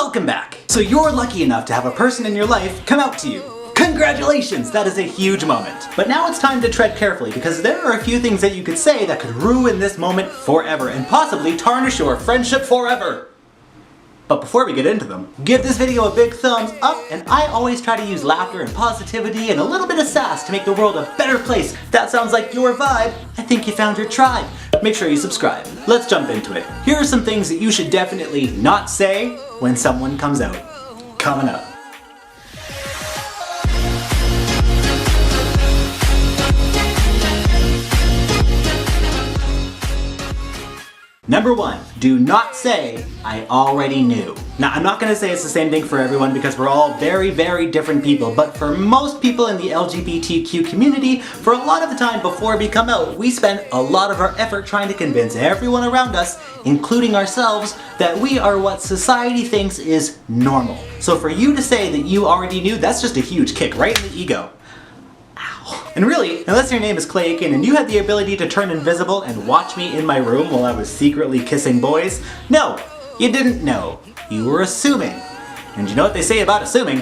Welcome back! So you're lucky enough to have a person in your life come out to you. Congratulations! That is a huge moment. But now it's time to tread carefully because there are a few things that you could say that could ruin this moment forever and possibly tarnish your friendship forever. But before we get into them, give this video a big thumbs up, and I always try to use laughter and positivity and a little bit of sass to make the world a better place. If that sounds like your vibe, I think you found your tribe. Make sure you subscribe. Let's jump into it. Here are some things that you should definitely not say when someone comes out. Coming up. Number 1, do not say, I already knew. Now, I'm not going to say it's the same thing for everyone because we're all very, very different people, but for most people in the LGBTQ community, for a lot of the time before we come out, we spend a lot of our effort trying to convince everyone around us, including ourselves, that we are what society thinks is normal. So for you to say that you already knew, that's just a huge kick right in the ego. And really, unless your name is Clay Aiken and you had the ability to turn invisible and watch me in my room while I was secretly kissing boys, no, you didn't know. You were assuming. And you know what they say about assuming?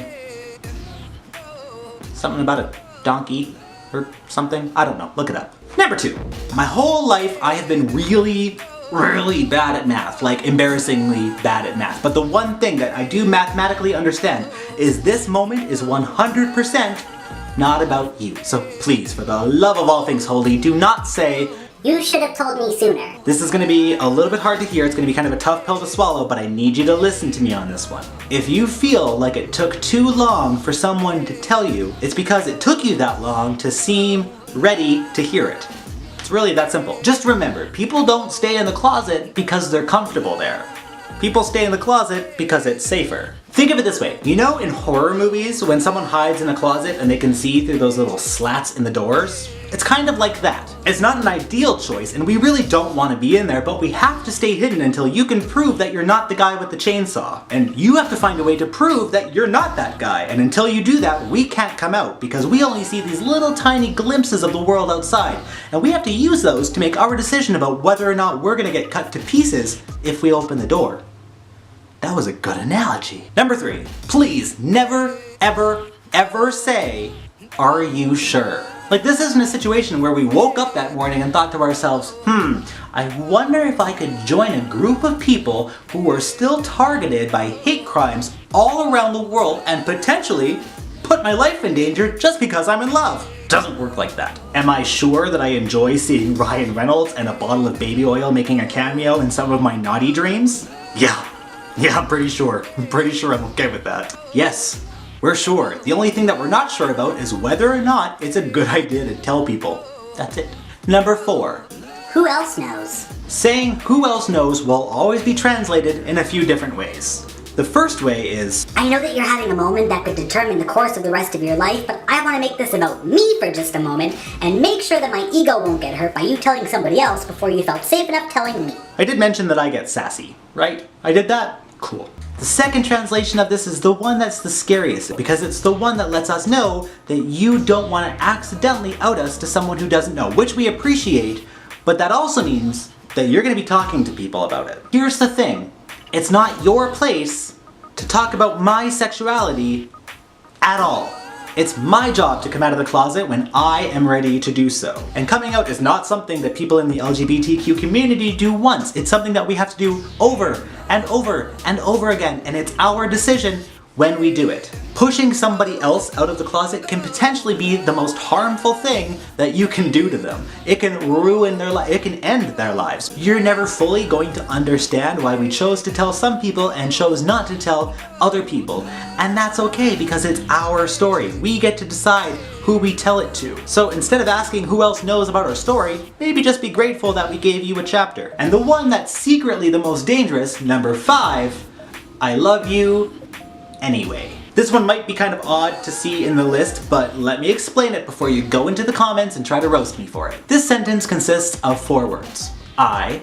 Something about a donkey or something? I don't know, look it up. Number 2, my whole life I have been really bad at math, like embarrassingly bad at math. But the one thing that I do mathematically understand is this moment is 100% not about you. So please, for the love of all things holy, do not say, you should have told me sooner. This is going to be a little bit hard to hear, it's going to be kind of a tough pill to swallow, but I need you to listen to me on this one. If you feel like it took too long for someone to tell you, it's because it took you that long to seem ready to hear it. It's really that simple. Just remember, people don't stay in the closet because they're comfortable there. People stay in the closet because it's safer. Think of it this way. You know in horror movies when someone hides in a closet and they can see through those little slats in the doors? It's kind of like that. It's not an ideal choice and we really don't want to be in there, but we have to stay hidden until you can prove that you're not the guy with the chainsaw. And you have to find a way to prove that you're not that guy. And until you do that, we can't come out because we only see these little tiny glimpses of the world outside. And we have to use those to make our decision about whether or not we're going to get cut to pieces if we open the door. That was a good analogy. Number 3, please never, ever say, are you sure? Like this isn't a situation where we woke up that morning and thought to ourselves, I wonder if I could join a group of people who were still targeted by hate crimes all around the world and potentially put my life in danger just because I'm in love. Doesn't work like that. Am I sure that I enjoy seeing Ryan Reynolds and a bottle of baby oil making a cameo in some of my naughty dreams? Yeah, I'm pretty sure. I'm okay with that. Yes, we're sure. The only thing that we're not sure about is whether or not it's a good idea to tell people. That's it. Number 4. Who else knows? Saying who else knows will always be translated in a few different ways. The first way is, I know that you're having a moment that could determine the course of the rest of your life, but I want to make this about me for just a moment and make sure that my ego won't get hurt by you telling somebody else before you felt safe enough telling me. I did mention that I get sassy, right? I did that? Cool. The second translation of this is the one that's the scariest because it's the one that lets us know that you don't want to accidentally out us to someone who doesn't know, which we appreciate, but that also means that you're going to be talking to people about it. Here's the thing, it's not your place to talk about my sexuality at all. It's my job to come out of the closet when I am ready to do so. And coming out is not something that people in the LGBTQ community do once. It's something that we have to do over and over and over again, and it's our decision when we do it. Pushing somebody else out of the closet can potentially be the most harmful thing that you can do to them. It can ruin their life, it can end their lives. You're never fully going to understand why we chose to tell some people and chose not to tell other people. And that's okay because it's our story. We get to decide who we tell it to. So instead of asking who else knows about our story, maybe just be grateful that we gave you a chapter. And the one that's secretly the most dangerous, number 5, I love you anyway. This one might be kind of odd to see in the list, but let me explain it before you go into the comments and try to roast me for it. This sentence consists of 4 words. I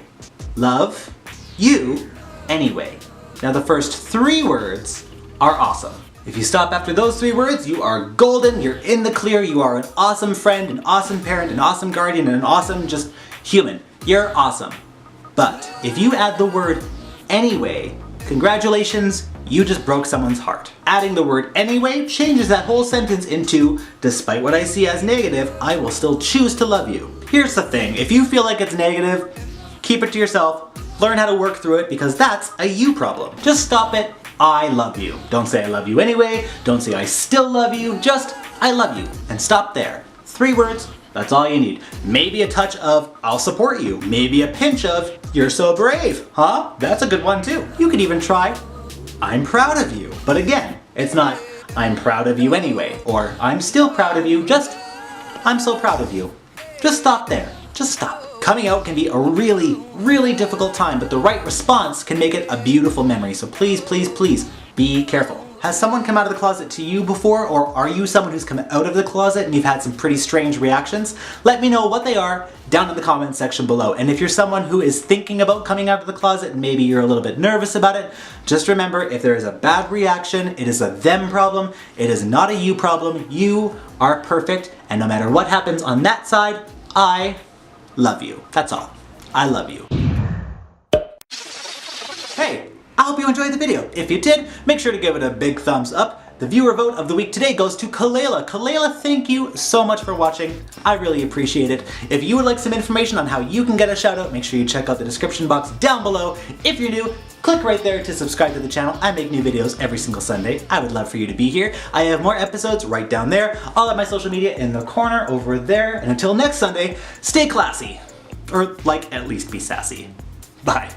love you anyway. Now the first 3 words are awesome. If you stop after those 3 words, you are golden, you're in the clear, you are an awesome friend, an awesome parent, an awesome guardian, and an awesome just human. You're awesome. But if you add the word anyway, congratulations, you just broke someone's heart. Adding the word anyway changes that whole sentence into, despite what I see as negative, I will still choose to love you. Here's the thing, if you feel like it's negative, keep it to yourself, learn how to work through it because that's a you problem. Just stop it, I love you. Don't say I love you anyway, don't say I still love you, just I love you, and stop there. 3 words, that's all you need. Maybe a touch of I'll support you, maybe a pinch of you're so brave, huh? That's a good one too. You could even try I'm proud of you. But again, it's not I'm proud of you anyway, or I'm still proud of you, just I'm so proud of you. Just stop there, just stop. Coming out can be a really, really difficult time, but the right response can make it a beautiful memory. So please, please, please be careful. Has someone come out of the closet to you before, or are you someone who's come out of the closet and you've had some pretty strange reactions? Let me know what they are down in the comment section below. And if you're someone who is thinking about coming out of the closet and maybe you're a little bit nervous about it, just remember if there is a bad reaction, it is a them problem, it is not a you problem. You are perfect, and no matter what happens on that side, I love you. That's all. I love you. Hey! I hope you enjoyed the video. If you did, make sure to give it a big thumbs up. The viewer vote of the week today goes to Kalela. Kalela, thank you so much for watching. I really appreciate it. If you would like some information on how you can get a shout out, make sure you check out the description box down below. If you're new, click right there to subscribe to the channel. I make new videos every single Sunday. I would love for you to be here. I have more episodes right down there. All of my social media in the corner over there. And until next Sunday, stay classy. Or like, at least be sassy. Bye.